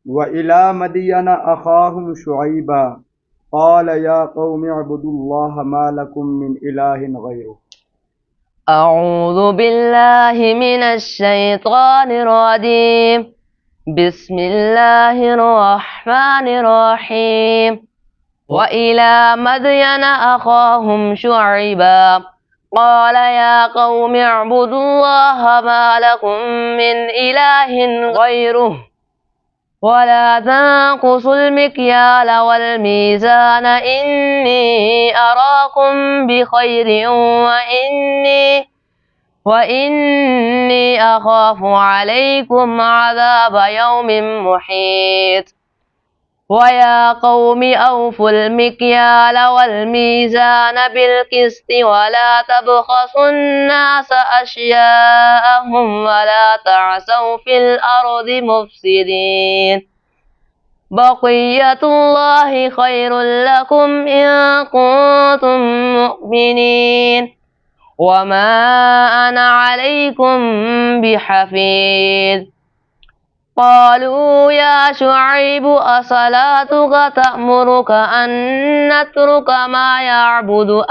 وإلى مدين أخاهم شعيبا قال يا قوم اعبدوا الله ما لكم من إله غيره. أعوذ بالله من الشيطان الرجيم. بسم الله الرحمن الرحيم. وإلى مدين أخاهم شعيبا قال يا قوم اعبدوا الله ما لكم من إله غيره ولا تنقصوا المكيال والميزان إني أراكم بخير وإني أخاف عليكم عذاب يوم محيط. ويا قوم أوفوا المكيال والميزان بالقسط ولا تبخسوا الناس أشياءهم ولا تعثوا في الأرض مفسدين. بقية الله خير لكم إن كنتم مؤمنين وما أنا عليكم بحفيظ. قالوا يا شعيب أصلاتك تأمرك أن نترك ما يعبد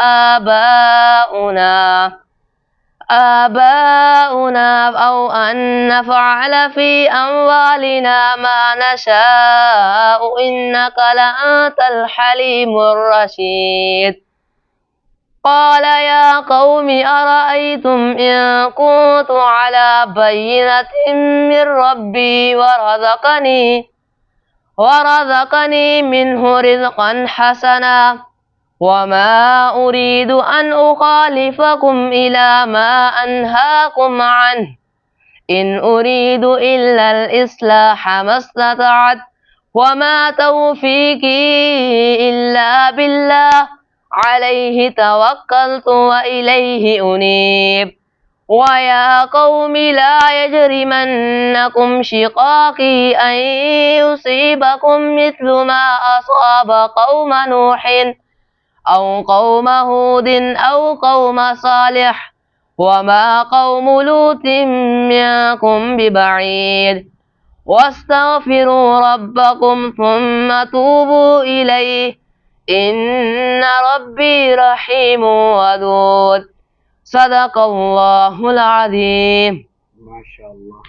آباؤنا أو أن نفعل في أموالنا ما نشاء إنك لأنت الحليم الرشيد. قال يا قوم أرأيتم إن كنت على بينة من ربي ورزقني منه رزقا حسنا وما أريد أن أخالفكم إلى ما أنهاكم عنه إن أريد إلا الإصلاح ما استطعت وما توفيقي إلا بالله عليه توكلت وإليه أنيب. ويا قوم لا يجرمنكم شقاقي أن يصيبكم مثل ما أصاب قوم نوح أو قوم هود أو قوم صالح وما قوم لوط منكم ببعيد. واستغفروا ربكم ثم توبوا إليه إن ربي رحيم ودود. صدق الله العظيم. ما شاء الله.